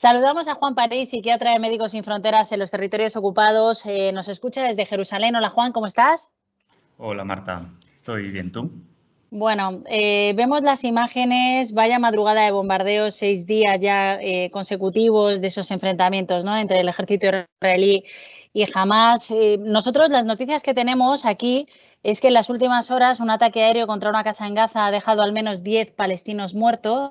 Saludamos a Juan París, psiquiatra de Médicos Sin Fronteras en los territorios ocupados. Nos escucha desde Jerusalén. Hola Juan, ¿cómo estás? Hola Marta, estoy bien, ¿tú? Bueno, vemos las imágenes, vaya madrugada de bombardeos, 6 días ya consecutivos de esos enfrentamientos, ¿no?, entre el ejército israelí y Hamás. Nosotros las noticias que tenemos aquí es que en las últimas horas un ataque aéreo contra una casa en Gaza ha dejado al menos 10 palestinos muertos.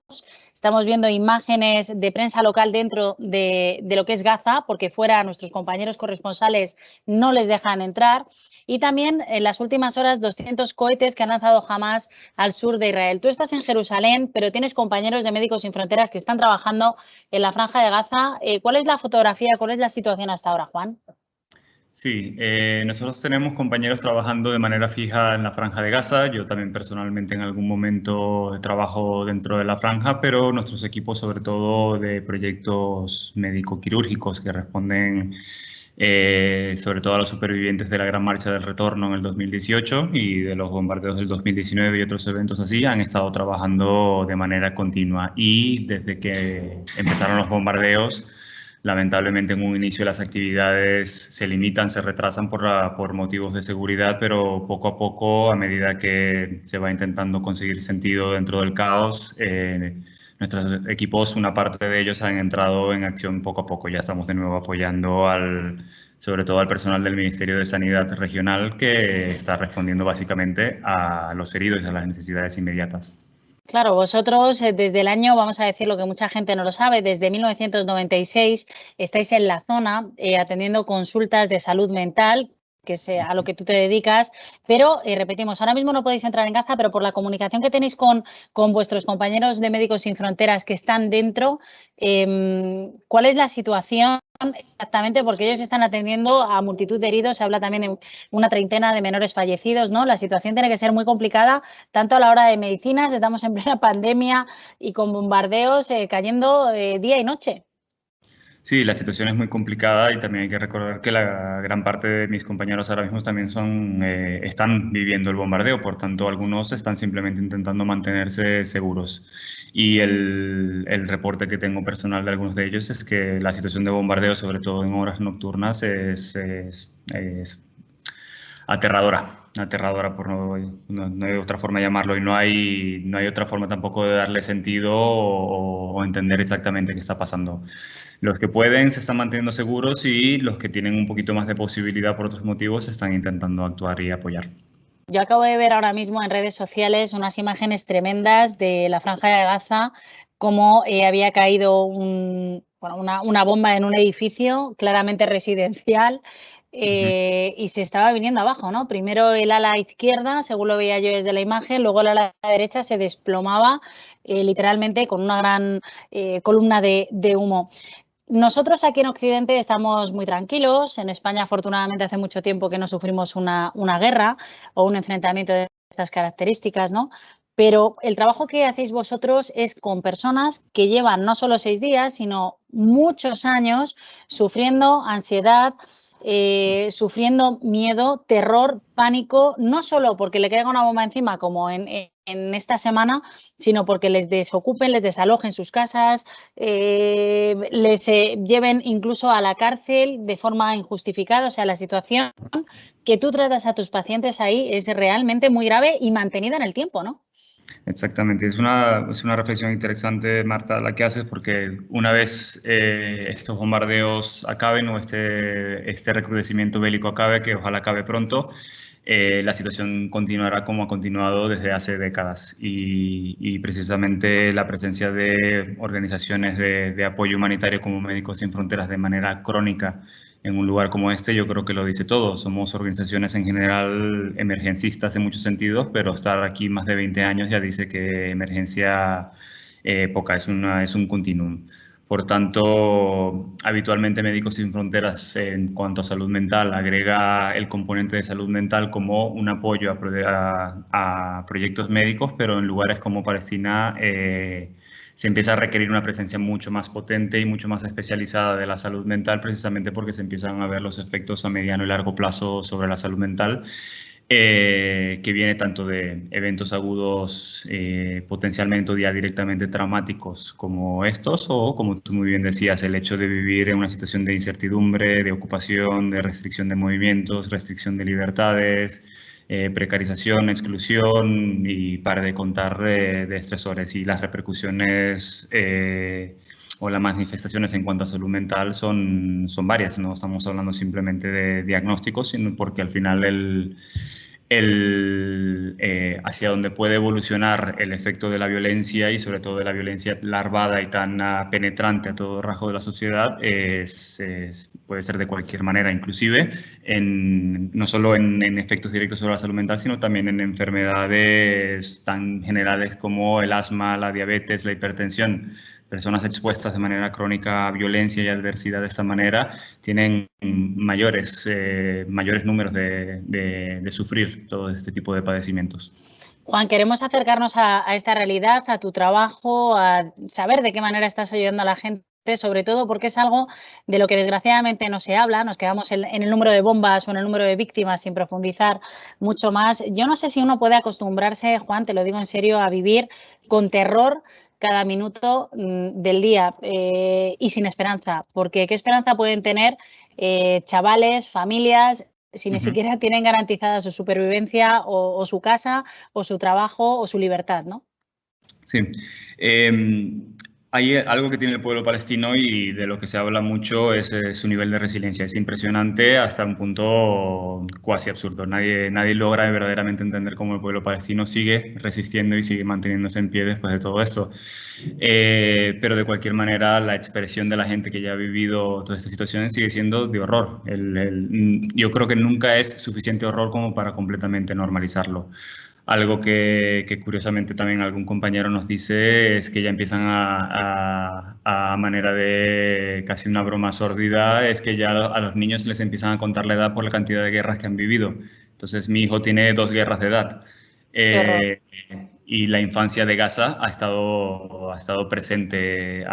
Estamos viendo imágenes de prensa local dentro de lo que es Gaza, porque fuera nuestros compañeros corresponsales no les dejan entrar. Y también en las últimas horas 200 cohetes que han lanzado Hamás al sur de Israel. Tú estás en Jerusalén, pero tienes compañeros de Médicos Sin Fronteras que están trabajando en la Franja de Gaza. ¿Cuál es la fotografía, cuál es la situación hasta ahora, Juan? Sí, nosotros tenemos compañeros trabajando de manera fija en la Franja de Gaza. Yo también personalmente en algún momento trabajo dentro de la franja, pero nuestros equipos sobre todo de proyectos médico-quirúrgicos que responden sobre todo a los supervivientes de la Gran Marcha del Retorno en el 2018 y de los bombardeos del 2019 y otros eventos así, han estado trabajando de manera continua. Y desde que empezaron los bombardeos, lamentablemente en un inicio las actividades se limitan, se retrasan por motivos de seguridad, pero poco a poco, a medida que se va intentando conseguir sentido dentro del caos, nuestros equipos, una parte de ellos han entrado en acción poco a poco. Ya estamos de nuevo apoyando sobre todo al personal del Ministerio de Sanidad Regional, que está respondiendo básicamente a los heridos y a las necesidades inmediatas. Claro, vosotros desde el año, vamos a decir lo que mucha gente no lo sabe, desde 1996 estáis en la zona atendiendo consultas de salud mental, que es a lo que tú te dedicas, pero repetimos, ahora mismo no podéis entrar en Gaza, pero por la comunicación que tenéis con vuestros compañeros de Médicos Sin Fronteras que están dentro, ¿cuál es la situación exactamente? Porque ellos están atendiendo a multitud de heridos, se habla también de una treintena de menores fallecidos, ¿no? La situación tiene que ser muy complicada, tanto a la hora de medicinas, estamos en plena pandemia y con bombardeos cayendo día y noche. Sí, la situación es muy complicada y también hay que recordar que la gran parte de mis compañeros ahora mismo también están viviendo el bombardeo, por tanto algunos están simplemente intentando mantenerse seguros. Y el reporte que tengo personal de algunos de ellos es que la situación de bombardeo, sobre todo en horas nocturnas, es aterradora por no hay otra forma de llamarlo, y no hay otra forma tampoco de darle sentido o entender exactamente qué está pasando. Los que pueden se están manteniendo seguros y los que tienen un poquito más de posibilidad por otros motivos están intentando actuar y apoyar. Yo acabo de ver ahora mismo en redes sociales unas imágenes tremendas de la Franja de Gaza, cómo había caído una bomba en un edificio claramente residencial y se estaba viniendo abajo, ¿no? Primero el ala izquierda, según lo veía yo desde la imagen, luego el ala derecha se desplomaba literalmente con una gran columna de humo. Nosotros aquí en Occidente estamos muy tranquilos. En España, afortunadamente, hace mucho tiempo que no sufrimos una guerra o un enfrentamiento de estas características, ¿no? Pero el trabajo que hacéis vosotros es con personas que llevan no solo 6 días, sino muchos años sufriendo ansiedad, sufriendo miedo, terror, pánico, no solo porque le caiga una bomba encima como en esta semana, sino porque les desocupen, les desalojen sus casas, les lleven incluso a la cárcel de forma injustificada. O sea, la situación que tú tratas a tus pacientes ahí es realmente muy grave y mantenida en el tiempo, ¿no? Exactamente, es una reflexión interesante, Marta, la que haces, porque una vez estos bombardeos acaben o este recrudecimiento bélico acabe, que ojalá acabe pronto, la situación continuará como ha continuado desde hace décadas, y precisamente la presencia de organizaciones de apoyo humanitario como Médicos Sin Fronteras de manera crónica en un lugar como este, yo creo que lo dice todo. Somos organizaciones en general emergencistas en muchos sentidos, pero estar aquí más de 20 años ya dice que emergencia poca, es un continuum. Por tanto, habitualmente Médicos Sin Fronteras en cuanto a salud mental agrega el componente de salud mental como un apoyo a proyectos médicos, pero en lugares como Palestina se empieza a requerir una presencia mucho más potente y mucho más especializada de la salud mental, precisamente porque se empiezan a ver los efectos a mediano y largo plazo sobre la salud mental. que viene tanto de eventos agudos potencialmente o ya directamente traumáticos como estos, o como tú muy bien decías, el hecho de vivir en una situación de incertidumbre, de ocupación, de restricción de movimientos, restricción de libertades, precarización, exclusión y para de contar de estresores y las repercusiones o las manifestaciones en cuanto a salud mental son varias. No estamos hablando simplemente de diagnósticos, sino porque al final hacia donde puede evolucionar el efecto de la violencia y sobre todo de la violencia larvada y tan penetrante a todo rasgo de la sociedad puede ser de cualquier manera, inclusive no solo en efectos directos sobre la salud mental, sino también en enfermedades tan generales como el asma, la diabetes, la hipertensión. Personas expuestas de manera crónica a violencia y adversidad de esta manera tienen mayores números de sufrir todo este tipo de padecimientos. Juan, queremos acercarnos a esta realidad, a tu trabajo, a saber de qué manera estás ayudando a la gente, sobre todo porque es algo de lo que desgraciadamente no se habla, nos quedamos en el número de bombas o en el número de víctimas sin profundizar mucho más. Yo no sé si uno puede acostumbrarse, Juan, te lo digo en serio, a vivir con terror cada minuto del día y sin esperanza, porque ¿qué esperanza pueden tener chavales, familias, si ni siquiera tienen garantizada su supervivencia o su casa o su trabajo o su libertad, ¿no? Sí. Hay algo que tiene el pueblo palestino y de lo que se habla mucho es su nivel de resiliencia. Es impresionante hasta un punto cuasi absurdo. Nadie logra verdaderamente entender cómo el pueblo palestino sigue resistiendo y sigue manteniéndose en pie después de todo esto. Pero de cualquier manera, la expresión de la gente que ya ha vivido todas estas situaciones sigue siendo de horror. Yo creo que nunca es suficiente horror como para completamente normalizarlo. Algo que curiosamente también algún compañero nos dice es que ya empiezan a manera de casi una broma sórdida, es que ya a los niños les empiezan a contar la edad por la cantidad de guerras que han vivido. Entonces mi hijo tiene 2 guerras de edad. Qué horror. Y la infancia de Gaza ha estado presente,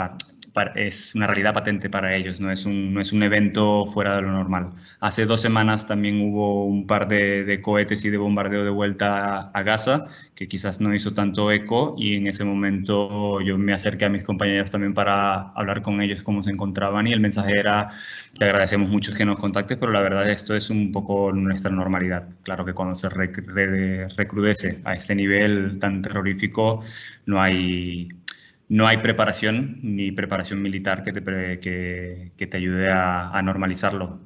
es una realidad patente para ellos, no es un evento fuera de lo normal. Hace 2 semanas también hubo un par de cohetes y de bombardeo de vuelta a Gaza, que quizás no hizo tanto eco, y en ese momento yo me acerqué a mis compañeros también para hablar con ellos cómo se encontraban, y el mensaje era: te agradecemos mucho que nos contactes, pero la verdad esto es un poco nuestra normalidad. Claro que cuando se recrudece a este nivel tan terrorífico, no hay preparación ni preparación militar que te ayude a normalizarlo.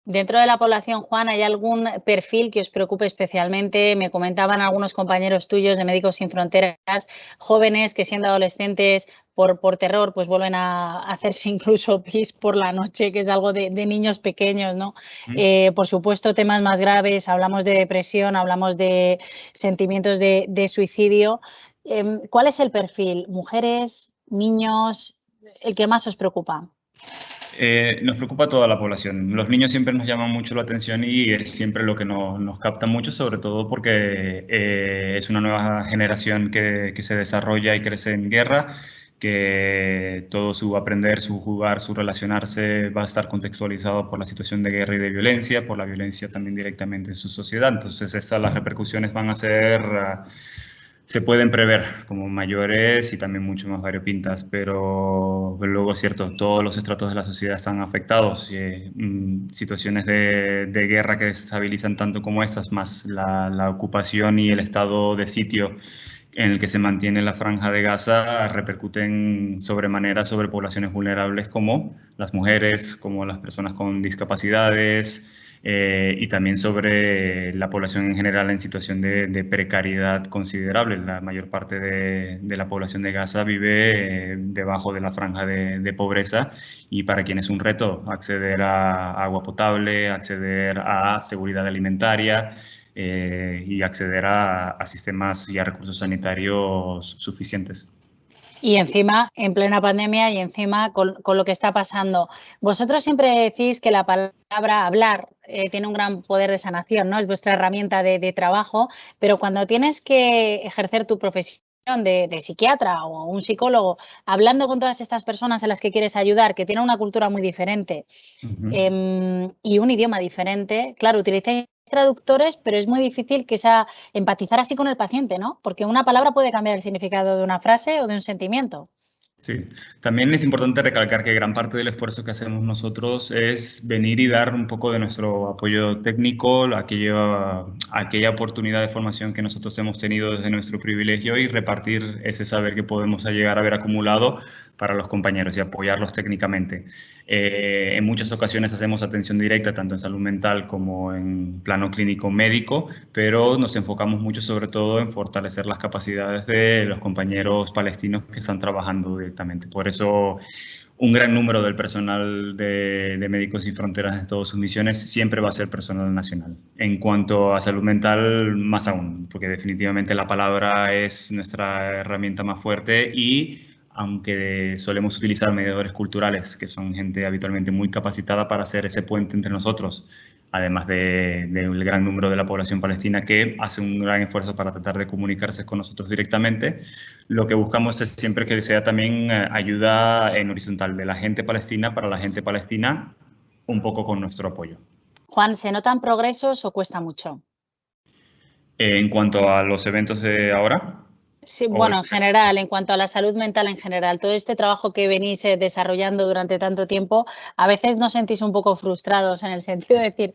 Dentro de la población, Juan, ¿hay algún perfil que os preocupe especialmente? Me comentaban algunos compañeros tuyos de Médicos Sin Fronteras, jóvenes que siendo adolescentes por terror, pues vuelven a hacerse incluso pis por la noche, que es algo de niños pequeños, ¿no? Por supuesto, temas más graves, hablamos de depresión, hablamos de sentimientos de suicidio. ¿Cuál es el perfil? ¿Mujeres, niños? ¿El que más os preocupa? Nos preocupa toda la población. Los niños siempre nos llaman mucho la atención y es siempre lo que nos capta mucho, sobre todo porque es una nueva generación que se desarrolla y crece en guerra, que todo su aprender, su jugar, su relacionarse va a estar contextualizado por la situación de guerra y de violencia, por la violencia también directamente en su sociedad. Entonces, las repercusiones van a ser... se pueden prever como mayores y también mucho más variopintas, pero luego es cierto, todos los estratos de la sociedad están afectados. Situaciones de guerra que desestabilizan tanto como estas, más la ocupación y el estado de sitio en el que se mantiene la Franja de Gaza, repercuten sobremanera sobre poblaciones vulnerables como las mujeres, como las personas con discapacidades, y también sobre la población en general en situación de precariedad considerable. La mayor parte de la población de Gaza vive debajo de la franja de pobreza, y para quien es un reto acceder a agua potable, acceder a seguridad alimentaria, y acceder a sistemas y a recursos sanitarios suficientes. Y encima, en plena pandemia y encima con lo que está pasando. Vosotros siempre decís que la palabra hablar tiene un gran poder de sanación, ¿no? Es vuestra herramienta de trabajo, pero cuando tienes que ejercer tu profesión de psiquiatra o un psicólogo, hablando con todas estas personas a las que quieres ayudar, que tienen una cultura muy diferente y un idioma diferente, claro, utilizáis traductores, pero es muy difícil que sea empatizar así con el paciente, ¿no? Porque una palabra puede cambiar el significado de una frase o de un sentimiento. Sí, también es importante recalcar que gran parte del esfuerzo que hacemos nosotros es venir y dar un poco de nuestro apoyo técnico, aquella oportunidad de formación que nosotros hemos tenido desde nuestro privilegio y repartir ese saber que podemos llegar a haber acumulado para los compañeros y apoyarlos técnicamente. En muchas ocasiones hacemos atención directa, tanto en salud mental como en plano clínico médico, pero nos enfocamos mucho sobre todo en fortalecer las capacidades de los compañeros palestinos que están trabajando directamente. Por eso un gran número del personal de Médicos Sin Fronteras en todas sus misiones siempre va a ser personal nacional. En cuanto a salud mental, más aún, porque definitivamente la palabra es nuestra herramienta más fuerte y aunque solemos utilizar mediadores culturales, que son gente habitualmente muy capacitada para hacer ese puente entre nosotros, además del gran número de la población palestina que hace un gran esfuerzo para tratar de comunicarse con nosotros directamente, lo que buscamos es siempre que sea también ayuda en horizontal de la gente palestina para la gente palestina, un poco con nuestro apoyo. Juan, ¿se notan progresos o cuesta mucho? En cuanto a los eventos de ahora, Sí, o bueno, en general, en cuanto a la salud mental en general, todo este trabajo que venís desarrollando durante tanto tiempo, a veces nos sentís un poco frustrados en el sentido de decir,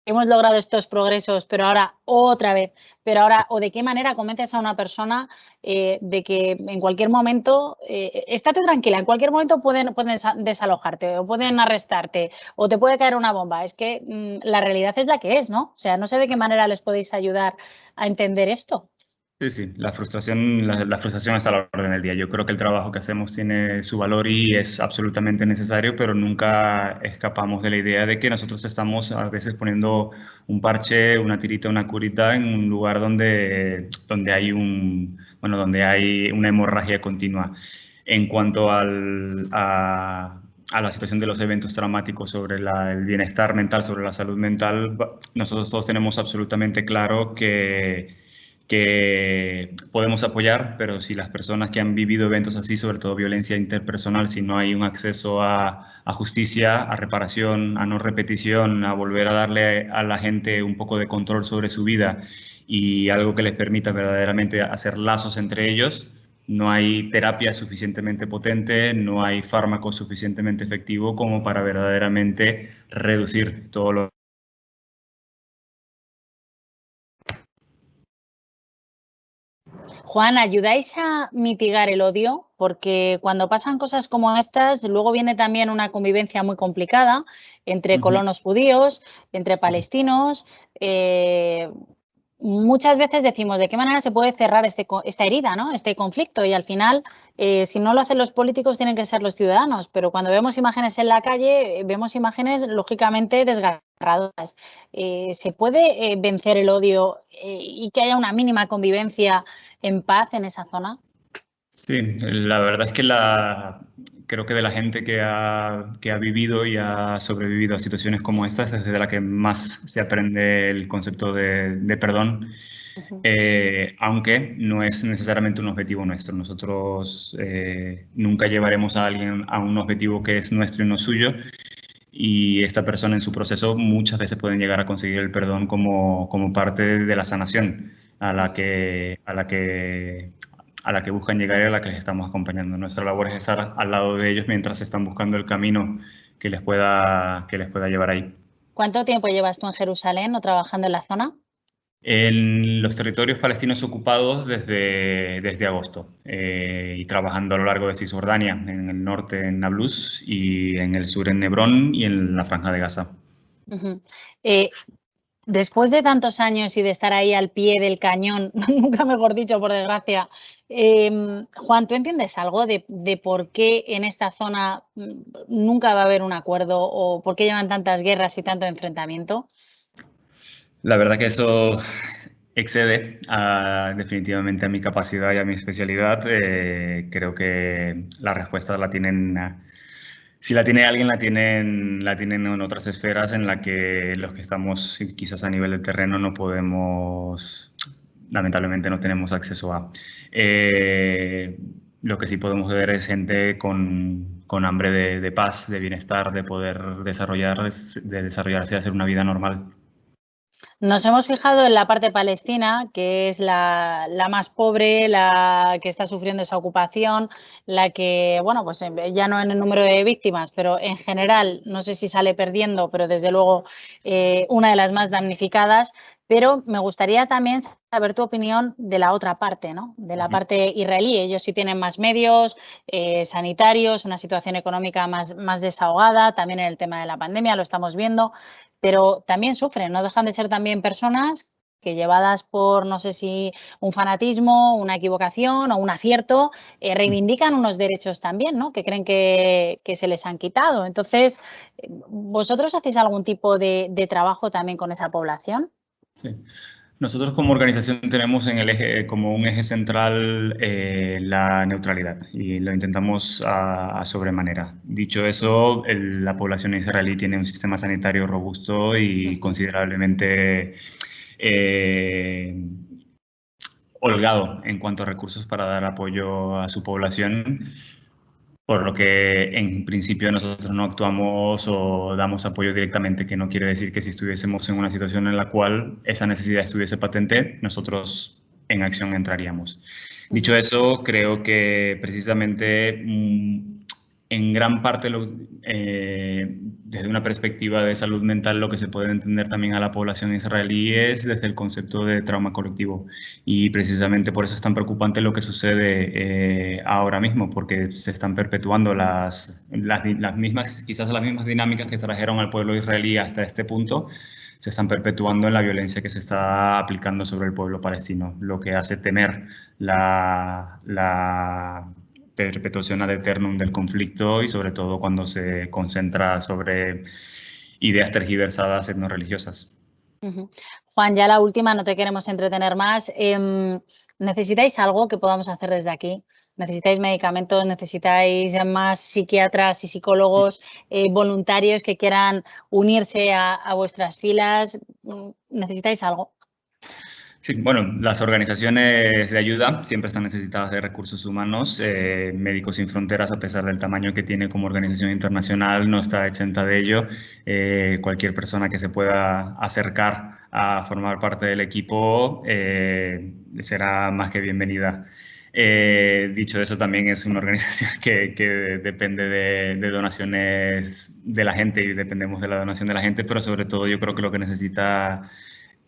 hemos logrado estos progresos, pero ahora otra vez, pero ahora, o de qué manera convences a una persona de que en cualquier momento, estate tranquila, en cualquier momento pueden desalojarte o pueden arrestarte o te puede caer una bomba. Es que la realidad es la que es, ¿no? O sea, no sé de qué manera les podéis ayudar a entender esto. sí, sí, la frustración está a la orden del día. Yo creo que el trabajo que hacemos tiene su valor y es absolutamente necesario, pero nunca escapamos de la idea de que nosotros estamos a veces poniendo un parche, una tirita, una curita en un lugar donde hay donde hay una hemorragia continua. En cuanto a la situación de los eventos traumáticos sobre el bienestar mental, sobre la salud mental, nosotros todos tenemos absolutamente claro que podemos apoyar, pero si las personas que han vivido eventos así, sobre todo violencia interpersonal, si no hay un acceso a justicia, a reparación, a no repetición, a volver a darle a la gente un poco de control sobre su vida y algo que les permita verdaderamente hacer lazos entre ellos, no hay terapia suficientemente potente, no hay fármaco suficientemente efectivo como para verdaderamente reducir todo lo. Juan, ¿ayudáis a mitigar el odio? Porque cuando pasan cosas como estas, luego viene también una convivencia muy complicada entre Ujú. colonos judíos, entre palestinos. eh, Muchas veces decimos, ¿de qué manera se puede cerrar esta herida, ¿no? Este conflicto? Y al final, si no lo hacen los políticos, tienen que ser los ciudadanos. Pero cuando vemos imágenes en la calle, vemos imágenes lógicamente desgarradoras. ¿Se puede vencer el odio y que haya una mínima convivencia en paz en esa zona? Sí, la verdad es que creo que de la gente que ha vivido y ha sobrevivido a situaciones como estas es de la que más se aprende el concepto de perdón, Ujú. aunque no es necesariamente un objetivo nuestro. Nosotros nunca llevaremos a alguien a un objetivo que es nuestro y no suyo, y esta persona en su proceso muchas veces pueden llegar a conseguir el perdón como parte de la sanación a la que buscan llegar y a la que les estamos acompañando. Nuestra labor es estar al lado de ellos mientras están buscando el camino que les pueda llevar ahí. ¿Cuánto tiempo llevas tú en Jerusalén o trabajando en la zona? En los territorios palestinos ocupados desde agosto y trabajando a lo largo de Cisjordania, en el norte en Nablus y en el sur en Hebrón y en la Franja de Gaza. Ujú. Eh, Después de tantos años y de estar ahí al pie del cañón, nunca mejor dicho, por desgracia, Juan, ¿tú entiendes algo de por qué en esta zona nunca va a haber un acuerdo o por qué llevan tantas guerras y tanto enfrentamiento? La verdad que eso excede definitivamente a mi capacidad y a mi especialidad. Creo que la respuesta la tienen, si la tiene alguien, la tienen en otras esferas en la que los que estamos quizás a nivel de terreno no podemos, lamentablemente no tenemos acceso a. Eh, lo que sí podemos ver es gente con hambre de paz, de bienestar, de poder desarrollarse y hacer una vida normal. Nos hemos fijado en la parte palestina, que es la más pobre, la que está sufriendo esa ocupación, la que, bueno, pues ya no en el número de víctimas, pero en general, no sé si sale perdiendo, pero desde luego una de las más damnificadas. Pero me gustaría también saber tu opinión de la otra parte, ¿no? De la parte israelí. Ellos sí tienen más medios sanitarios, una situación económica más desahogada, también en el tema de la pandemia, lo estamos viendo, pero también sufren, no dejan de ser también personas que llevadas por, no sé si un fanatismo, una equivocación o un acierto, reivindican unos derechos también, ¿no? Que creen que se les han quitado. Entonces, ¿vosotros hacéis algún tipo de trabajo también con esa población? Sí. Nosotros como organización tenemos en el eje, como un eje central la neutralidad y lo intentamos a sobremanera. Dicho eso, la población israelí tiene un sistema sanitario robusto y considerablemente holgado en cuanto a recursos para dar apoyo a su población, por lo que en principio nosotros no actuamos o damos apoyo directamente, que no quiere decir que si estuviésemos en una situación en la cual esa necesidad estuviese patente, nosotros en acción entraríamos. Dicho eso, creo que precisamente en gran parte desde una perspectiva de salud mental lo que se puede entender también a la población israelí es desde el concepto de trauma colectivo y precisamente por eso es tan preocupante lo que sucede ahora mismo, porque se están perpetuando las mismas, quizás las mismas dinámicas que trajeron al pueblo israelí hasta este punto, se están perpetuando en la violencia que se está aplicando sobre el pueblo palestino, lo que hace temer la perpetuación ad eternum del conflicto y sobre todo cuando se concentra sobre ideas tergiversadas etnoreligiosas. Juan, ya la última, no te queremos entretener más. ¿Necesitáis algo que podamos hacer desde aquí? ¿Necesitáis medicamentos? ¿Necesitáis más psiquiatras y psicólogos voluntarios que quieran unirse a vuestras filas? ¿Necesitáis algo? Sí, bueno, las organizaciones de ayuda siempre están necesitadas de recursos humanos. Médicos Sin Fronteras, a pesar del tamaño que tiene como organización internacional, no está exenta de ello. Cualquier persona que se pueda acercar a formar parte del equipo será más que bienvenida. Dicho eso, también es una organización que depende de donaciones de la gente y dependemos de la donación de la gente, pero sobre todo yo creo que lo que necesita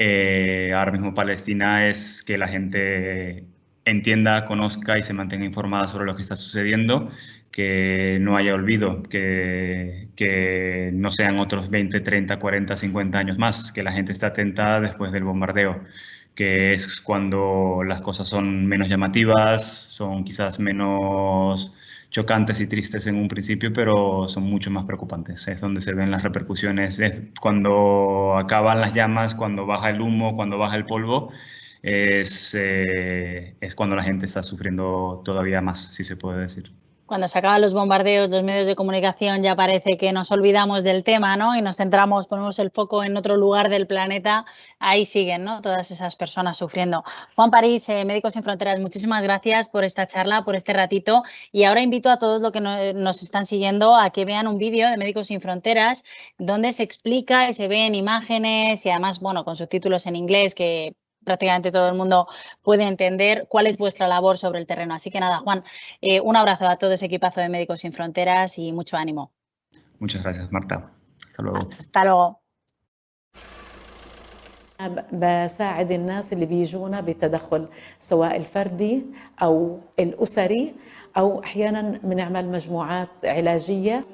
ahora mismo Palestina es que la gente entienda, conozca y se mantenga informada sobre lo que está sucediendo, que no haya olvido, que no sean otros 20, 30, 40, 50 años más, que la gente esté atenta después del bombardeo, que es cuando las cosas son menos llamativas, son quizás menos chocantes y tristes en un principio, pero son mucho más preocupantes. Es donde se ven las repercusiones. Es cuando acaban las llamas, cuando baja el humo, cuando baja el polvo, es cuando la gente está sufriendo todavía más, si se puede decir. Cuando se acaban los bombardeos, los medios de comunicación ya parece que nos olvidamos del tema, ¿no? Y nos centramos, ponemos el foco en otro lugar del planeta, ahí siguen, ¿no? Todas esas personas sufriendo. Juan París, Médicos Sin Fronteras, muchísimas gracias por esta charla, por este ratito. Y ahora invito a todos los que nos están siguiendo a que vean un vídeo de Médicos Sin Fronteras donde se explica y se ven imágenes y además, bueno, con subtítulos en inglés que prácticamente todo el mundo puede entender cuál es vuestra labor sobre el terreno. Así que nada, Juan, un abrazo a todo ese equipazo de Médicos Sin Fronteras y mucho ánimo. Muchas gracias, Marta. Hasta luego. Hasta luego. بساعد الناس اللي بيجونا بالتدخل سواء الفردي أو الأسري أو أحيانا بنعمل مجموعات علاجية.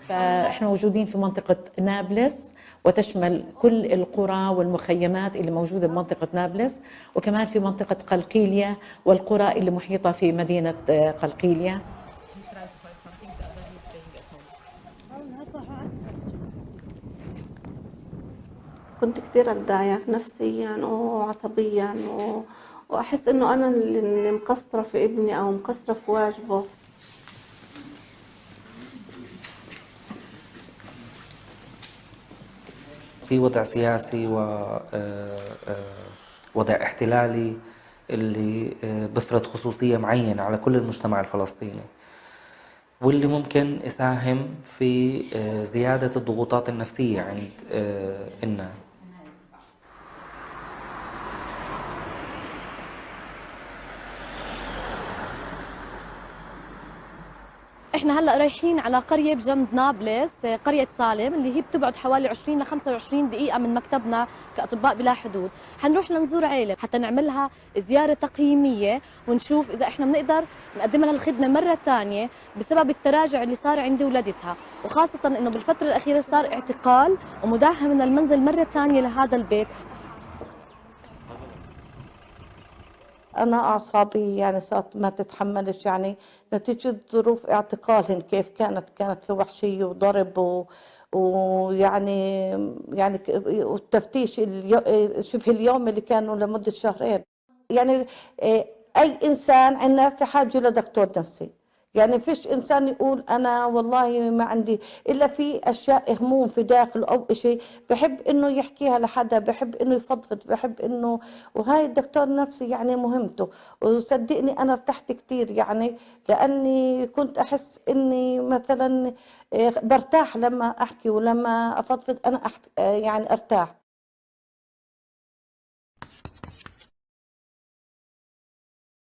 فإحنا موجودين في منطقة نابلس وتشمل كل القرى والمخيمات اللي موجودة بمنطقة نابلس وكمان في منطقة قلقيلية والقرى اللي محيطة في مدينة قلقيلية. كنت كثير أتضايق نفسيا وعصبيا وأحس إنه أنا اللي مقصرة في ابني أو مقصرة في واجبه. في وضع سياسي ووضع احتلالي اللي بفرض خصوصية معينة على كل المجتمع الفلسطيني. واللي ممكن يساهم في زيادة الضغوطات النفسية عند الناس. احنا هلا رايحين على قريه بجنب نابلس، قريه سالم، اللي هي بتبعد حوالي 20 ل 25 دقيقه من مكتبنا كاطباء بلا حدود. حنروح لنزور عيله حتى نعملها زياره تقييميه ونشوف اذا احنا بنقدر نقدم لها الخدمه مره ثانيه بسبب التراجع اللي صار عند ولادتها، وخاصه انه بالفتره الاخيره صار اعتقال ومداهمه من المنزل مره ثانيه لهذا البيت. أنا أعصابي يعني صارت ما تتحملش، يعني نتيجة ظروف اعتقالهن كيف كانت في وحشية وضرب ويعني والتفتيش شبه اليوم اللي كانوا لمدة شهرين. يعني أي إنسان عندنا في حاجة لدكتور نفسي، يعني فيش إنسان يقول أنا والله ما عندي، إلا في أشياء هموم في داخله أو إشي بحب إنه يحكيها لحدا، بحب إنه يفضفض، بحب إنه، وهاي الدكتور النفسي يعني مهمته. وصدقني أنا ارتحت كتير، يعني لأني كنت أحس إني مثلا برتاح لما أحكي ولما أفضفض، أنا يعني أرتاح.